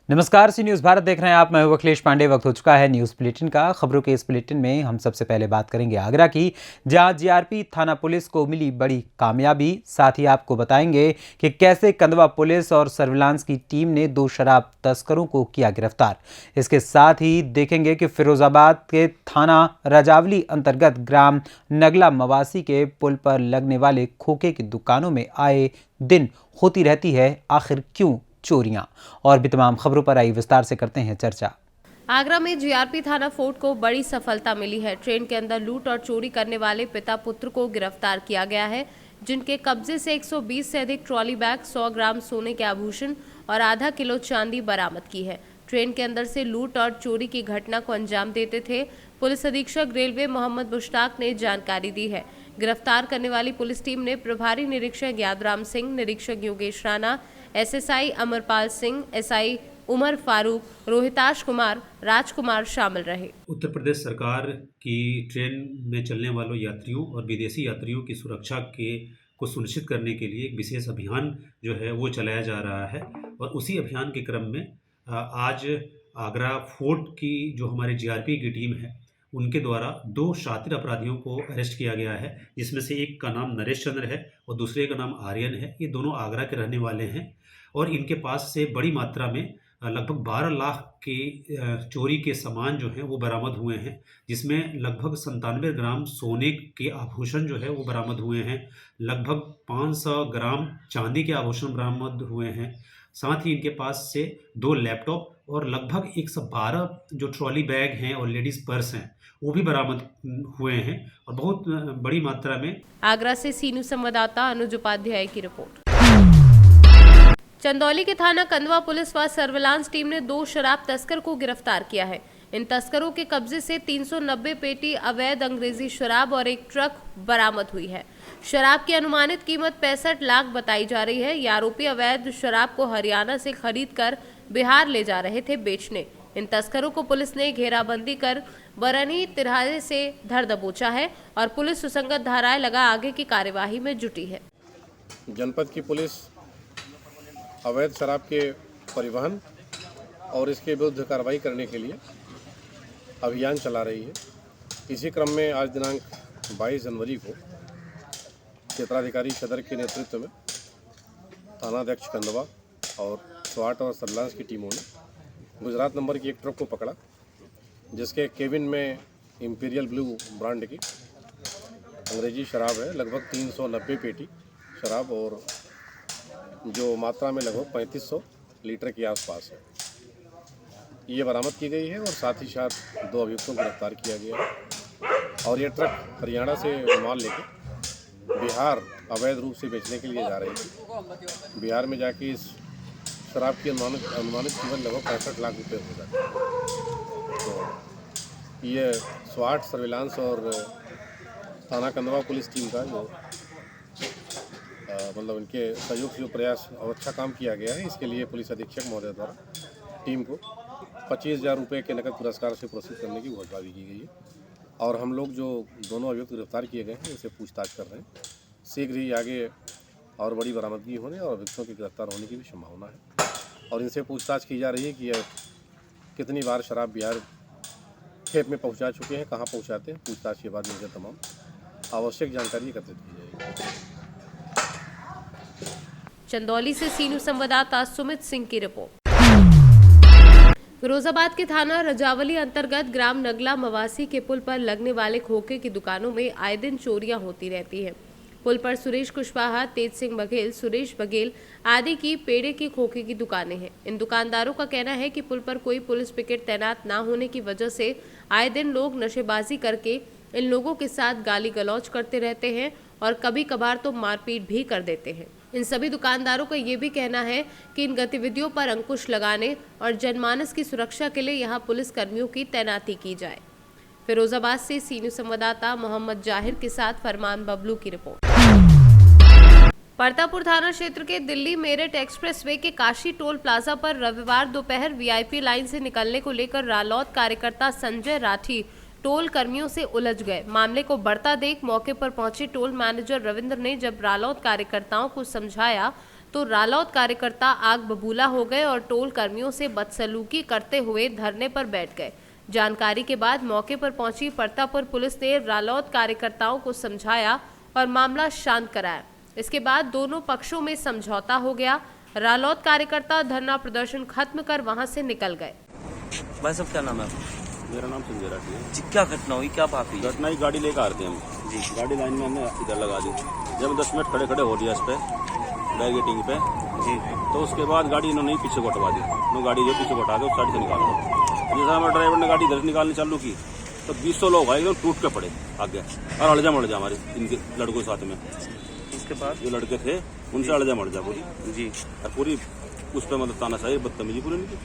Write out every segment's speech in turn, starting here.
नमस्कार, सी न्यूज़ भारत देख रहे हैं आप। मैं हूं अखिलेश पांडे। वक्त हो चुका है न्यूज़ बुलेटिन का। खबरों के इस बुलेटिन में हम सबसे पहले बात करेंगे आगरा की, जहां जीआरपी थाना पुलिस को मिली बड़ी कामयाबी। साथ ही आपको बताएंगे कि कैसे कंदवा पुलिस और सर्विलांस की टीम ने 2 शराब तस्करों को किया गिरफ्तार। इसके साथ ही देखेंगे कि फिरोजाबाद के थाना रजावली अंतर्गत ग्राम नगला मवासी के पुल पर लगने वाले खोखे की दुकानों में आए दिन होती रहती है आखिर क्यों चोरियां। और भी तमाम खबरों पर आई विस्तार से करते हैं चर्चा। आगरा में जीआरपी थाना फोर्ट को बड़ी सफलता मिली है। ट्रेन के अंदर लूट और चोरी करने वाले पिता पुत्र को गिरफ्तार किया गया है, जिनके कब्जे से 120 से अधिक ट्रॉली बैग, 100 ग्राम सोने के आभूषण और आधा किलो चांदी बरामद की है। ट्रेन के अंदर से लूट और चोरी की घटना को अंजाम देते थे पुलिस अधीक्षक रेलवे मोहम्मद मुश्ताक ने जानकारी दी है। गिरफ्तार करने वाली पुलिस टीम ने प्रभारी निरीक्षक यादराम सिंह, निरीक्षक योगेश राणा, एसएसआई अमरपाल सिंह, एसआई उमर फारूक, रोहिताश कुमार, राजकुमार शामिल रहे। उत्तर प्रदेश सरकार की ट्रेन में चलने वालों यात्रियों और विदेशी यात्रियों की सुरक्षा को सुनिश्चित करने के लिए एक विशेष अभियान जो है वो चलाया जा रहा है। और उसी अभियान के क्रम में आज आगरा फोर्ट की जो हमारे जीआरपी की टीम है, उनके द्वारा 2 शातिर अपराधियों को अरेस्ट किया गया है, जिसमें से एक का नाम नरेश चंद्र है और दूसरे का नाम आर्यन है। ये दोनों आगरा के रहने वाले हैं और इनके पास से बड़ी मात्रा में लगभग 12 लाख के चोरी के सामान जो हैं वो बरामद हुए हैं, जिसमें लगभग 97 ग्राम सोने के आभूषण जो है वो बरामद हुए हैं, लगभग 500 ग्राम चांदी के आभूषण बरामद हुए हैं। साथ ही इनके पास से 2 लैपटॉप और लगभग 112 जो ट्रॉली बैग हैं और लेडीज पर्स हैं वो भी बरामद हुए हैं और बहुत बड़ी मात्रा में। आगरा से सीनू संवाददाता अनुज उपाध्याय की रिपोर्ट। चंदौली के थाना कंदवा पुलिस व सर्विलांस टीम ने 2 शराब तस्कर को गिरफ्तार किया है। इन तस्करों के कब्जे से 390 पेटी अवैध अंग्रेजी शराब और एक ट्रक बरामद हुई है। शराब की अनुमानित कीमत 65 लाख बताई जा रही है। ये आरोपी अवैध शराब को हरियाणा से खरीद कर बिहार ले जा रहे थे बेचने। इन तस्करों को पुलिस ने घेराबंदी कर बरनी तिराहे से धर दबोचा है और पुलिस सुसंगत धाराएं लगा आगे की कार्यवाही में जुटी है। जनपद की पुलिस अवैध शराब के परिवहन और इसके विरुद्ध कार्रवाई करने के लिए अभियान चला रही है। इसी क्रम में आज दिनांक 22 जनवरी को क्षेत्राधिकारी सदर के नेतृत्व में थानाध्यक्ष कंदवा और स्वाट और सर्विलांस की टीमों ने गुजरात नंबर की एक ट्रक को पकड़ा, जिसके केबिन में इंपीरियल ब्लू ब्रांड की अंग्रेजी शराब है, लगभग 390 पेटी शराब और जो मात्रा में लगभग 3500 लीटर के आसपास है, ये बरामद की गई है। और साथ ही साथ 2 अभियुक्तों को गिरफ्तार किया गया है। और ये ट्रक हरियाणा से माल लेके बिहार अवैध रूप से बेचने के लिए जा रही थी। बिहार में जाके इस शराब की अनुमानित कीमत लगभग 65 लाख रुपये हो जाती है। तो ये स्वाट, सर्विलांस और थाना कंदवा पुलिस टीम का जो मतलब इनके सहयोग से जो प्रयास और अच्छा काम किया गया है, इसके लिए पुलिस अधीक्षक महोदय द्वारा टीम को 25,000 रुपये के नकद पुरस्कार से पुरस्कृत करने की घोषणा भी की गई है। और हम लोग जो दोनों अभियुक्त गिरफ्तार किए गए हैं, इनसे पूछताछ कर रहे हैं। शीघ्र ही आगे और बड़ी बरामदगी होने और अभियुक्तों के गिरफ्तार होने की भी संभावना है। और इनसे पूछताछ की जा रही है कि यह कितनी बार शराब बिहार खेप में पहुँचा चुके हैं, कहाँ पहुँचाते हैं। पूछताछ के बाद इनसे तमाम आवश्यक जानकारी एकत्रित की जाएगी। चंदौली से सीनू संवाददाता सुमित सिंह की रिपोर्ट। फिरोजाबाद के थाना रजावली अंतर्गत ग्राम नगला मवासी के पुल पर लगने वाले खोखे की दुकानों में आए दिन चोरियां होती रहती हैं। पुल पर सुरेश कुशवाहा, तेज सिंह बघेल, सुरेश बघेल आदि की पेड़े की खोखे की दुकानें हैं। इन दुकानदारों का कहना है कि पुल पर कोई पुलिस पिकेट तैनात न होने की वजह से आए दिन लोग नशेबाजी करके इन लोगों के साथ गाली गलौज करते रहते हैं और कभी कभार तो मारपीट भी कर देते हैं। इन सभी दुकानदारों का ये भी कहना है कि इन गतिविधियों पर अंकुश लगाने और जनमानस की सुरक्षा के लिए यहां पुलिस कर्मियों की तैनाती की जाए। फिरोजाबाद से सीनियर संवाददाता मोहम्मद जाहिर के साथ फरमान बबलू की रिपोर्ट। परतापुर थाना क्षेत्र के दिल्ली मेरठ एक्सप्रेसवे के काशी टोल प्लाजा पर रविवार दोपहर वीआईपी लाइन से निकलने को लेकर रालौद कार्यकर्ता संजय राठी टोल कर्मियों से उलझ गए। मामले को बढ़ता देख मौके पर पहुंचे टोल मैनेजर रविंद्र ने जब रालौद कार्यकर्ताओं को समझाया तो रालौत कार्यकर्ता आग बबूला हो गए और टोल कर्मियों से बदसलूकी करते हुए धरने पर बैठ गए। जानकारी के बाद मौके पर पहुंची परतापुर पुलिस ने रालौत कार्यकर्ताओं को समझाया और मामला शांत कराया। इसके बाद दोनों पक्षों में समझौता हो गया। रालौत कार्यकर्ता धरना प्रदर्शन खत्म कर वहां से निकल गए। भाई साहब क्या नाम है आपका? मेरा नाम संजय राठी है। जी क्या घटना हुई, क्या बात हुई? घटना ही गाड़ी लेकर आते हम जी, गाड़ी लाइन में हमने इधर लगा दी। जब 10 मिनट खड़े हो लिया इस पे बैरिकेटिंग पे जी, तो उसके बाद गाड़ी इन्होंने ही पीछे को हटवा दी। उन्होंने गाड़ी जो पीछे को हटा के उस साइड से निकाल दी। जैसा हमारे ड्राइवर ने गाड़ी इधर से निकालनी चालू की तो 200 लोग आए एकदम टूट के पड़े आगे और अड़जा मड़जा हमारे इनके लड़कों के साथ में। उसके बाद जो लड़के थे उनसे अड़जा मड़जा पूरी जी, और पूरी उस पर मतलब तानाशाही बदतमीजी पूरी इनकी।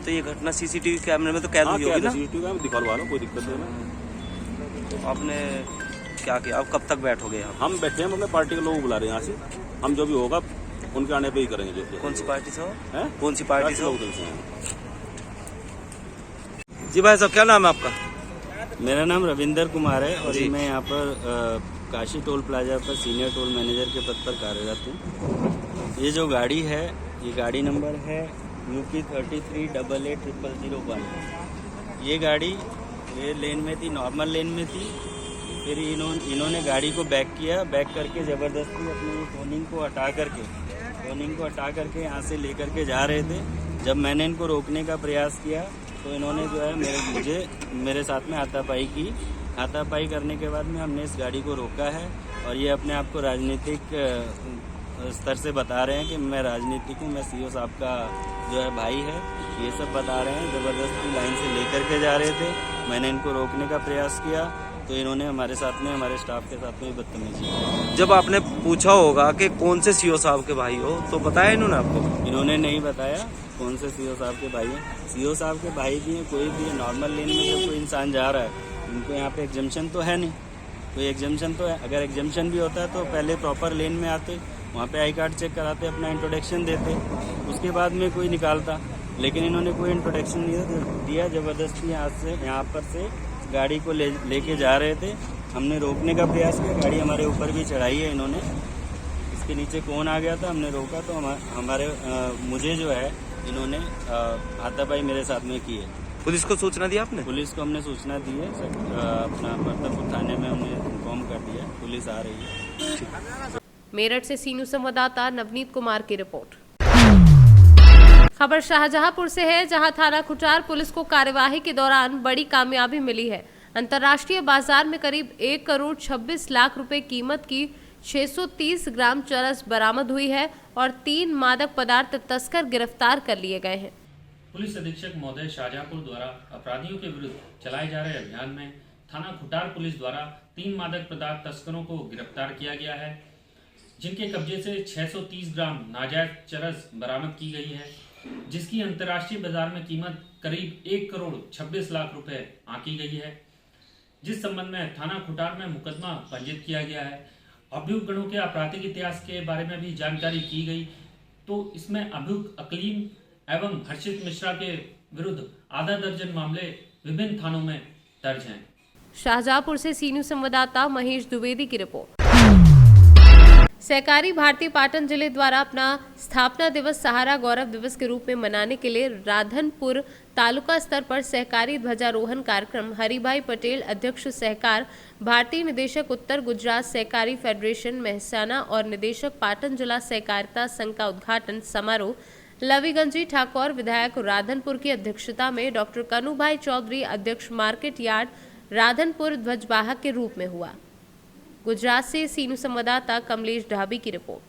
तो ये घटना सीसीटीवी कैमरे में तो कैद हुई होगी ना? सीसीटीवी में दिखा लो, कोई दिक्कत नहीं है। तो आपने क्या किया? अब कब तक बैठोगे यहाँ? हम बैठे हैं, अपने पार्टी के लोग बुला रहे हैं यहाँ से। हम जो भी होगा उनके आने पे ही करेंगे। जो कौन सी पार्टी से हो? हैं? कौन सी पार्टी से हो? उधर से हैं। जी भाई साहब क्या नाम है आपका? मेरा नाम रविंदर कुमार है और जी। मैं यहाँ पर काशी टोल प्लाजा पर सीनियर टोल मैनेजर के पद पर कार्यरत हूँ। ये जो गाड़ी है, ये गाड़ी नंबर है UP 33880001। ये गाड़ी ये लेन में थी, नॉर्मल लेन में थी। फिर इन्होंने गाड़ी को बैक किया, बैक करके ज़बरदस्ती अपनी टोनिंग को हटा करके यहाँ से लेकर के जा रहे थे। जब मैंने इनको रोकने का प्रयास किया तो इन्होंने जो है मेरे साथ में हाथापाई की। हाथापाई करने के बाद में हमने इस गाड़ी को रोका है और ये अपने आप को राजनीतिक स्तर से बता रहे हैं कि मैं राजनीतिक हूँ, मैं CO साहब का जो है भाई है, ये सब बता रहे हैं। ज़बरदस्ती लाइन से लेकर के जा रहे थे। मैंने इनको रोकने का प्रयास किया तो इन्होंने हमारे साथ में, हमारे स्टाफ के साथ में बदतमीजी की। जब आपने पूछा होगा कि कौन से सीओ साहब के भाई हो तो बताया इन्होंने आपको? इन्होंने नहीं बताया कौन से CO साहब के भाई हैं। CO साहब के भाई भी हैं, कोई भी है। नॉर्मल लेन में जब कोई इंसान जा रहा है, उनको यहाँ पे एग्जम्पशन तो है नहीं, कोई एग्जम्पशन तो है। अगर एग्जम्पशन भी होता है तो पहले प्रॉपर लेन में आते, वहाँ पे आई कार्ड चेक कराते, अपना इंट्रोडक्शन देते, उसके बाद में कोई निकालता। लेकिन इन्होंने कोई इंट्रोडक्शन नहीं दिया। ज़बरदस्ती यहाँ पर से गाड़ी को लेके जा रहे थे। हमने रोकने का प्रयास किया, गाड़ी हमारे ऊपर भी चढ़ाई है इन्होंने। इसके नीचे कौन आ गया था, हमने रोका तो हमारे मुझे जो है इन्होंने हाथापाई मेरे साथ में की है। पुलिस को सूचना दी आपने? पुलिस को हमने सूचना दी है, अपना परतापुर थाने में हमने इन्फॉर्म कर दिया, पुलिस आ रही है। मेरठ से सीनू संवाददाता नवनीत कुमार की रिपोर्ट। खबर शाहजहांपुर से है, जहां थाना खुटार पुलिस को कार्यवाही के दौरान बड़ी कामयाबी मिली है। अंतर्राष्ट्रीय बाजार में करीब 1 करोड़ 26 लाख रुपए कीमत की 630 ग्राम चरस बरामद हुई है और 3 मादक पदार्थ तस्कर गिरफ्तार कर लिए गए हैं। पुलिस अधीक्षक महोदय शाहजहांपुर द्वारा अपराधियों के विरुद्ध चलाए जा रहे अभियान में थाना खुटार पुलिस द्वारा 3 मादक पदार्थ तस्करों को गिरफ्तार किया गया है, जिनके कब्जे से 630 ग्राम नाजायज चरस बरामद की गई है, जिसकी अंतर्राष्ट्रीय बाजार में कीमत करीब 1 करोड़ 26 लाख रुपए आंकी गई है। जिस संबंध में थाना खुटार में मुकदमा पंजीकृत किया गया है। अभियुक्त गणों के आपराधिक इतिहास के बारे में भी जानकारी की गई, तो इसमें अभियुक्त अकलीम एवं हर्षित मिश्रा के विरुद्ध आधा दर्जन मामले विभिन्न थानों में दर्ज हैं। शाहजहांपुर से सीनू संवाददाता महेश द्विवेदी की रिपोर्ट। सहकारी भारतीय पाटन जिले द्वारा अपना स्थापना दिवस सहारा गौरव दिवस के रूप में मनाने के लिए राधनपुर तालुका स्तर पर सहकारी ध्वजारोहण कार्यक्रम हरिभाई पटेल अध्यक्ष सहकार भारतीय निदेशक उत्तर गुजरात सहकारी फेडरेशन मेहसाना और निदेशक पाटन जिला सहकारिता संघ का उद्घाटन समारोह लवीगंजी ठाकुर विधायक राधनपुर की अध्यक्षता में डॉक्टर कनुभाई चौधरी अध्यक्ष मार्केट यार्ड राधनपुर ध्वजवाहक के रूप में हुआ। गुजरात से सीनू संवाददाता कमलेश ढाबी की रिपोर्ट।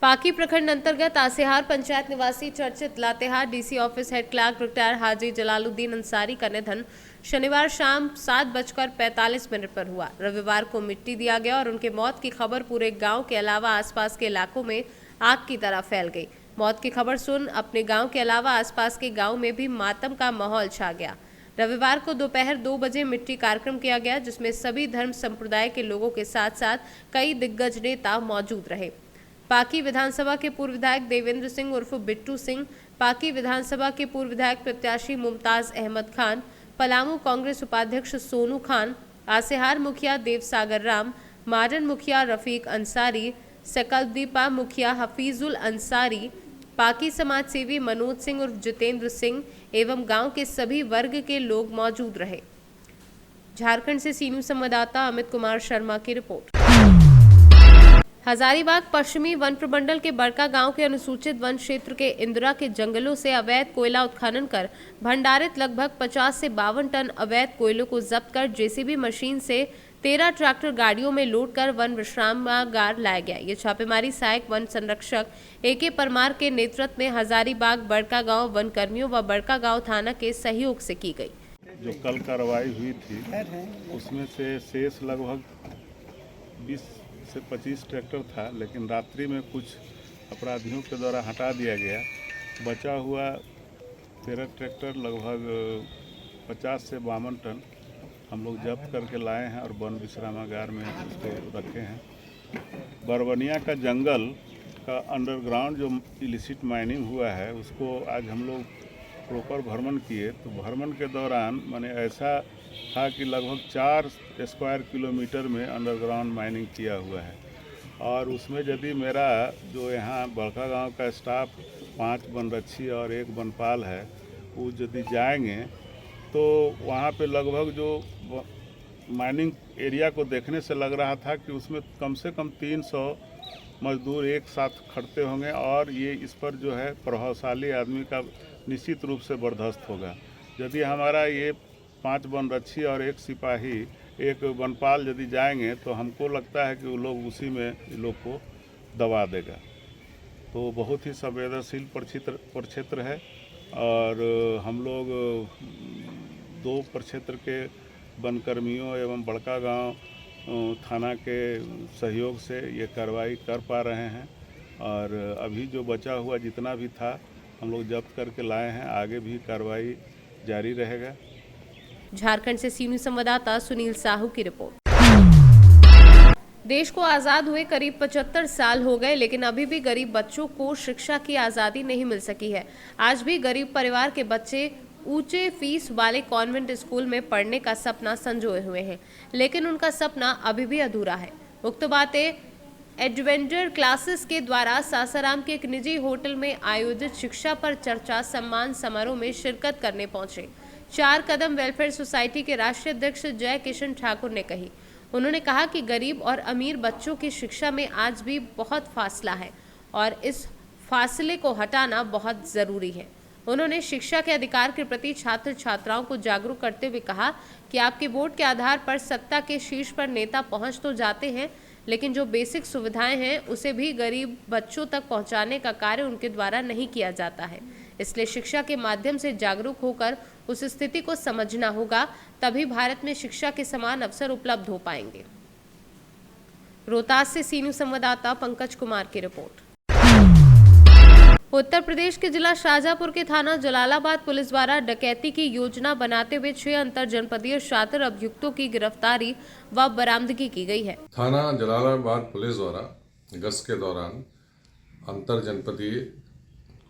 पाकी प्रखंड अंतर्गत आसेहार पंचायत निवासी चर्चित Latehar DC office head clerk retire Haji Jalaluddin Ansari का निधन शनिवार शाम 7:45 पर हुआ। रविवार को मिट्टी दिया गया और उनके मौत की खबर पूरे गांव के अलावा आसपास के इलाकों में आग की तरह फैल गई। मौत की खबर सुन अपने गांव के अलावा आसपास के गांव में भी मातम का माहौल छा गया। रविवार को दोपहर 2 बजे मिट्टी कार्यक्रम किया गया, जिसमें सभी धर्म संप्रदाय के लोगों के साथ साथ कई दिग्गज नेता मौजूद रहे। पाकी विधानसभा के पूर्व विधायक देवेंद्र सिंह उर्फ बिट्टू सिंह, पाकी विधानसभा के पूर्व विधायक प्रत्याशी मुमताज अहमद खान, पलामू कांग्रेस उपाध्यक्ष सोनू खान, आसेहार मुखिया देवसागर राम, मारन मुखिया रफीक अंसारी, सकलदीपा मुखिया हफीजुल अंसारी, पाकी समाज सेवी मनोज सिंह उर्फ जितेंद्र सिंह एवं गांव के सभी वर्ग के लोग मौजूद रहे। झारखंड से सी न्यूज़ संवाददाता अमित कुमार शर्मा की रिपोर्ट। हजारीबाग पश्चिमी वन प्रमंडल के बड़का गांव के अनुसूचित वन क्षेत्र के इंदिरा के जंगलों से अवैध कोयला उत्खनन कर भंडारित लगभग 50 से 52 टन अवैध कोयलों को जब्त कर जेसीबी मशीन से 13 ट्रैक्टर गाड़ियों में लोड कर वन विश्रामागार लाया गया। ये छापेमारी सहायक वन संरक्षक AK परमार के नेतृत्व में हजारीबाग बड़का गांव वन कर्मियों व बड़का गांव थाना के सहयोग से की गई। जो कल कार्रवाई हुई थी उसमें से शेष लगभग 20 से 25 ट्रैक्टर था, लेकिन रात्रि में कुछ अपराधियों के द्वारा हटा दिया गया। बचा हुआ 13 ट्रैक्टर लगभग 50 से 52 टन हम लोग जब्त करके लाए हैं और वन विश्रामागार में उसको रखे हैं। बरबनिया का जंगल का अंडरग्राउंड जो इलिसिट माइनिंग हुआ है उसको आज हम लोग प्रॉपर भ्रमण किए। तो भ्रमण के दौरान माने ऐसा था कि लगभग 4 स्क्वायर किलोमीटर में अंडरग्राउंड माइनिंग किया हुआ है और उसमें यदि मेरा जो यहाँ बड़का गांव का स्टाफ 5 वनरक्षी और 1 वनपाल है वो यदि जाएंगे तो वहाँ पे लगभग जो माइनिंग एरिया को देखने से लग रहा था कि उसमें कम से कम 300 मजदूर एक साथ खड़ते होंगे और ये इस पर जो है प्रभावशाली आदमी का निश्चित रूप से बर्दाश्त होगा। यदि हमारा ये 5 वनरक्षी और 1 सिपाही 1 वनपाल यदि जाएंगे तो हमको लगता है कि वो लोग उसी में लोग को दबा देगा। तो बहुत ही संवेदनशील प्रक्षेत्र है और हम लोग 2 प्रक्षेत्र के वनकर्मियों एवं बड़का गांव थाना के सहयोग से ये कार्रवाई कर पा रहे हैं और अभी जो बचा हुआ जितना भी था हम लोग जब्त करके लाए हैं। आगे भी कार्रवाई जारी रहेगा। झारखंड से सी न्यूज़ संवाददाता सुनील साहू की रिपोर्ट। देश को आजाद हुए करीब 75 साल हो गए, लेकिन अभी भी गरीब बच्चों को शिक्षा की आजादी नहीं मिल सकी है। आज भी गरीब परिवार के बच्चे ऊंचे फीस वाले कॉन्वेंट स्कूल में पढ़ने का सपना संजोए हुए हैं, लेकिन उनका सपना अभी भी अधूरा है। उक्त बातें एडवेंचर क्लासेस के द्वारा सासाराम के एक निजी होटल में आयोजित शिक्षा पर चर्चा सम्मान समारोह में शिरकत करने पहुंचे 4 कदम वेलफेयर सोसाइटी के राष्ट्रीय अध्यक्ष जय किशन ठाकुर ने कही। उन्होंने कहा कि गरीब और अमीर बच्चों की शिक्षा में आज भी बहुत फासला है और इस फासले को हटाना बहुत जरूरी है। उन्होंने शिक्षा के अधिकार के प्रति छात्र छात्राओं को जागरूक करते हुए कहा कि आपके वोट के आधार पर सत्ता के शीर्ष पर नेता पहुंच तो जाते हैं, लेकिन जो बेसिक सुविधाएं हैं उसे भी गरीब बच्चों तक पहुंचाने का कार्य उनके द्वारा नहीं किया जाता है। इसलिए शिक्षा के माध्यम से जागरूक होकर उस स्थिति को समझना होगा, तभी भारत में शिक्षा के समान अवसर उपलब्ध हो पाएंगे। रोहतास से सी न्यूज़ संवाददाता पंकज कुमार की रिपोर्ट। उत्तर प्रदेश के जिला शाहजहांपुर के थाना जलालाबाद पुलिस द्वारा डकैती की योजना बनाते हुए 6 अंतर जनपदीय शातिर अभियुक्तों की गिरफ्तारी व बरामदगी की गई है। थाना जलालाबाद पुलिस द्वारा गश्त के दौरान अंतर जनपदीय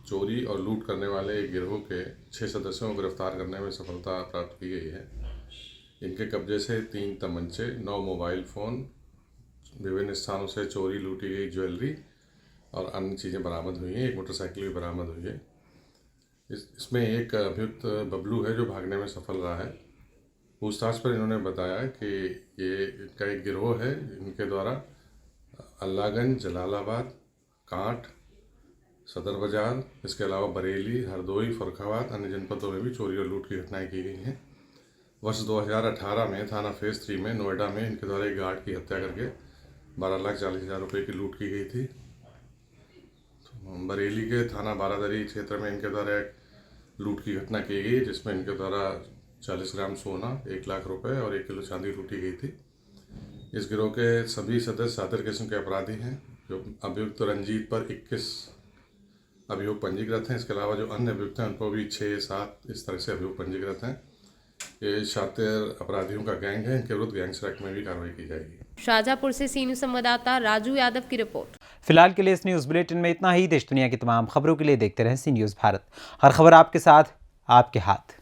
चोरी और लूट करने वाले एक गिरोह के 6 सदस्यों को गिरफ्तार करने में सफलता प्राप्त की गई है। इनके कब्जे से 3 तमंचे, 9 मोबाइल फ़ोन, विभिन्न स्थानों से चोरी लूटी गई ज्वेलरी और अन्य चीज़ें बरामद हुई हैं। एक मोटरसाइकिल भी बरामद हुई है। इसमें एक अभियुक्त बबलू है जो भागने में सफल रहा है। पूछताछ पर इन्होंने बताया कि ये इनका एक गिरोह है। इनके द्वारा अल्लाहगंज, जलालाबाद, कांट, सदर बाज़ार, इसके अलावा बरेली, हरदोई, फर्रुखाबाद, अन्य जनपदों में भी चोरी और लूट की घटनाएं की गई हैं। वर्ष 2018 में थाना फेज़ 3 में नोएडा में इनके द्वारा एक गार्ड की हत्या करके 12,40,000 रुपये की लूट की गई थी। बरेली के थाना बारादरी क्षेत्र में इनके द्वारा एक लूट की घटना की गई जिसमें इनके द्वारा 40 ग्राम सोना, 1 लाख रुपए और 1 किलो चांदी लूटी गई थी। इस गिरोह के सभी सदस्य सातिर किस्म के अपराधी हैं। जो अभियुक्त रंजीत पर 21 अभियोग पंजीकृत हैं। इसके अलावा जो अन्य अभियुक्त हैं उनको भी 6-7 इस तरह से अभियोग पंजीकृत हैं। ये शातिर अपराधियों का गैंग है। इनके विरुद्ध गैंगस्टर एक्ट में भी कार्रवाई की जाएगी। शाहजहांपुर से सी न्यूज़ संवाददाता राजू यादव की रिपोर्ट। फिलहाल के लिए इस न्यूज़ बुलेटिन में इतना ही। देश दुनिया की तमाम खबरों के लिए देखते रहें सी न्यूज़ भारत। हर खबर आपके साथ, आपके हाथ।